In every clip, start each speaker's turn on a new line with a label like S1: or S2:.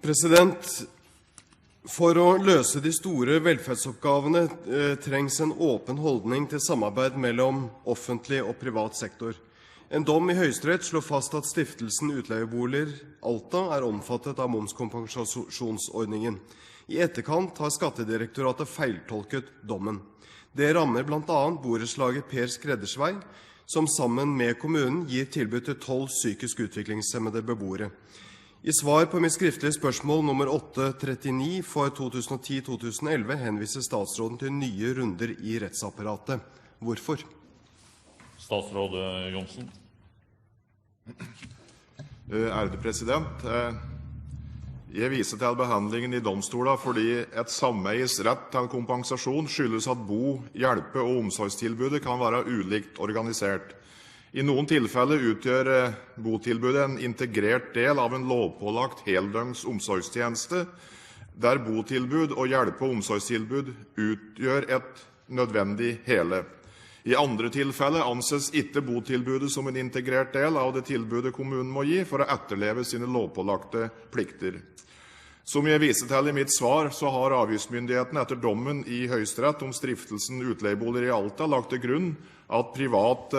S1: For å løse de store velferdsoppgavene trengs en åpen holdning til samarbeid mellom offentlig og privat sektor. En dom i Høyesterett slår fast at stiftelsen Utleieboliger Alta er omfattet av momskompensasjonsordningen. I etterkant har Skattedirektoratet feiltolket dommen. Det rammer blant annet borettslaget Per Skredders vei, som sammen med kommunen gir tilbud til 12 psykisk utviklingshemmede beboere. I svar på mitt skriftlige spørsmål nummer 839 for 2010-2011 henviser statsråden til nye runder i rettsapparatet. Hvorfor?
S2: Statsråd Johnsen.
S3: Ærede president, jeg viser til behandlingen i domstolen fordi et sameies rett til kompensasjon skyldes at bo-, hjelpe- og omsorgstilbudet kan være ulikt organisert. I noen tilfeller utgjør botilbudet en integrert del av en lovpålagt heldøgns omsorgstjeneste, der botilbud og hjelpe- og omsorgstilbud utgjør et nødvendig hele. I andre tilfeller anses ikke botilbudet som en integrert del av det tilbudet kommunen må gi for å etterleve sine lovpålagte plikter. Som jeg viser til i mitt svar, så har avgiftsmyndigheten etter dommen i Høyesterett om stiftelsen Utleieboliger i Alta lagt til grunn at privat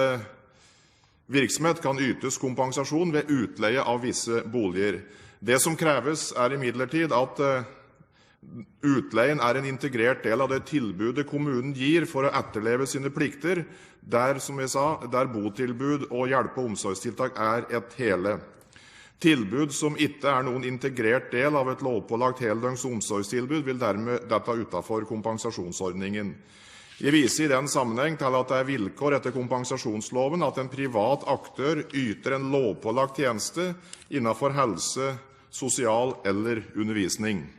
S3: virksomhet kan ytes kompensasjon ved utleie av visse boliger. Det som kreves imidlertid at utleien er en integrert del av det tilbudet kommunen gir for å etterleve sine plikter, der, som jeg sa, der botilbud og hjelpe- og omsorgstiltak er et hele. Tilbud som ikke er noen integrert del av et lovpålagt heldøgns omsorgstilbud, vil dermed dette utenfor kompensasjonsordningen. Jeg viser i den sammenheng til at det er vilkår etter kompensasjonsloven at en privat aktør yter en lovpålagt tjeneste innenfor helse, sosial eller undervisning.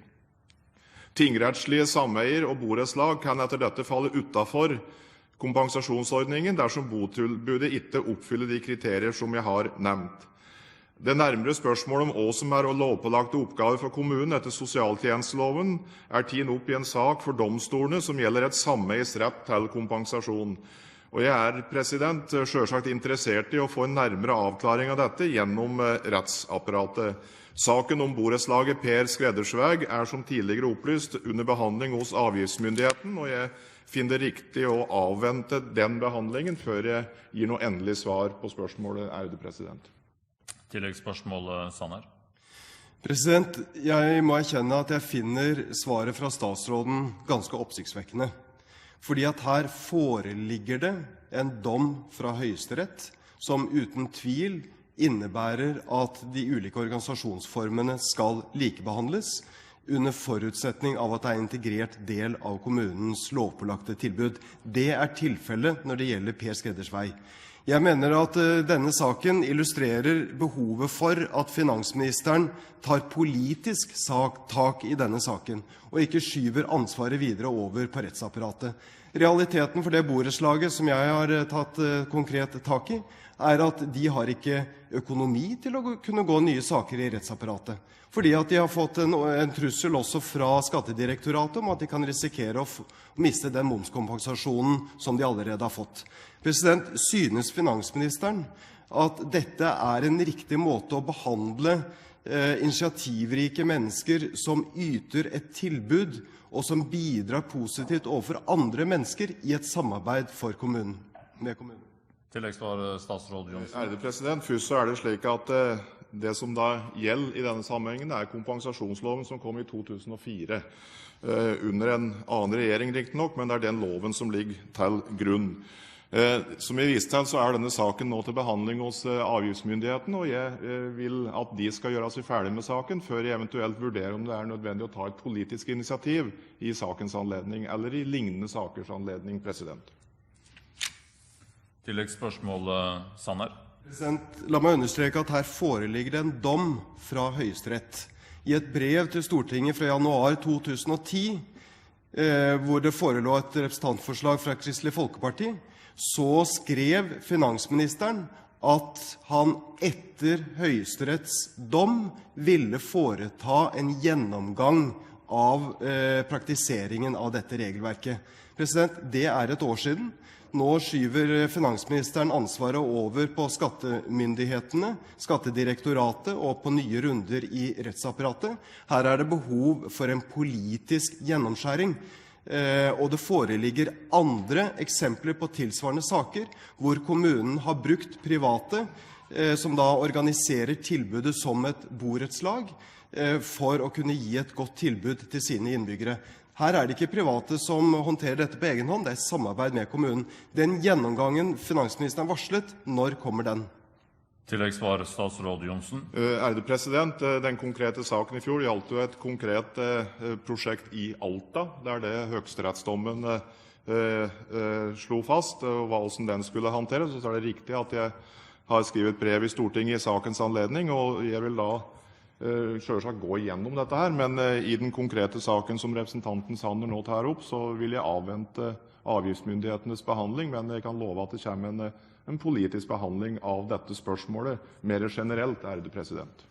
S3: Tingrettslige sameier og borettslag kan etter dette falle utenfor kompensasjonsordningen dersom botilbudet ikke oppfyller de kriterier som jeg har nevnt. Det nærmere spørsmålet om hva som er lovpålagte oppgaver for kommunen etter sosialtjenesteloven er tatt opp i en sak for domstolene som gjelder et sameies rett til kompensasjon. Og jeg er selvsagt interessert i å få en nærmere avklaring av dette gjennom rettsapparatet. Saken om borettslaget Per Skredders vei er som tidligere opplyst under behandling hos avgiftsmyndigheten, og jeg finner det riktig å avvente den behandlingen før jeg gir noe endelig svar på spørsmålet, ærede president.
S2: Tilleggsspørsmål, Sanner.
S1: Jeg må erkjenne at jeg finner svaret fra statsråden ganske oppsiktsvekkende. Fordi at her foreligger det en dom fra Høyesterett som uten tvil innebærer at de ulike organisasjonsformene skal likebehandles under forutsetning av at det er en integrert del av kommunens lovpålagte tilbud. Det er tilfellet når det gjelder Per Skredders vei. Jeg mener at denne saken illustrerer behovet for at finansministeren tar politisk tak i denne saken, og ikke skyver ansvaret videre over på rettsapparatet. Realiteten for det borettslaget som jeg har tatt konkret tak i, er at de har ikke økonomi til å kunne gå nye saker i rettsapparatet. Fordi at de har fått en trussel også fra Skattedirektoratet om at de kan risikere å miste den momskompensasjonen som de allerede har fått. Synes finansministeren at dette er en riktig måte å behandle initiativrike mennesker som yter et tilbud og som bidrar positivt overfor andre mennesker i et samarbeid med kommunen?
S2: Tilleggssvar, statsråd Johnsen.
S3: Ærede president, først så er det slik at det som da gjelder i denne sammenhengen er kompensasjonsloven som kom i 2004. Under en annen regjering riktig nok, men det er den loven som ligger til grunn. Som jeg viste til, så er denne saken nå til behandling hos avgiftsmyndigheten, og jeg vil at de skal gjøre seg ferdig med saken før jeg eventuelt vurderer om det er nødvendig å ta et politisk initiativ i sakens anledning, eller i lignende sakers anledning, president.
S2: Tilleggsspørsmål, Sanner.
S1: La meg understreke at her foreligger en dom fra Høyesterett. I et brev til Stortinget fra januar 2010, hvor det forelå et representantforslag fra Kristelig Folkeparti, så skrev finansministeren at han etter Høyesteretts dom ville foreta en gjennomgang av praktiseringen av dette regelverket. Det er et år siden. Nå skyver finansministeren ansvaret over på skattemyndighetene, Skattedirektoratet og på nye runder i rettsapparatet. Her er det behov for en politisk gjennomskjæring. Og det foreligger andre eksempler på tilsvarende saker, hvor kommunen har brukt private, som da organiserer tilbudet som et borettslag, for å kunne gi et godt tilbud til sine innbyggere. Her er det ikke private som håndterer dette på egen hånd, det er samarbeid med kommunen. Den gjennomgangen finansministeren varslet, når kommer den?
S2: Tilleggssvar statsråd Johnsen.
S3: Ærede president, den konkrete saken i fjor gjaldt jo et konkret prosjekt i Alta, der det høyesterettsdommen slo fast, og hvordan den skulle håndteres. Så er det riktig at jeg har skrevet brev i Stortinget i sakens anledning, og jeg vil da selvsagt gå igjennom dette her, men i den konkrete saken som representanten Sanner nå tar opp, så vil jeg avvente avgiftsmyndighetenes behandling, men jeg kan love at det kommer en politisk behandling av dette spørsmålet mer generelt, ærede president.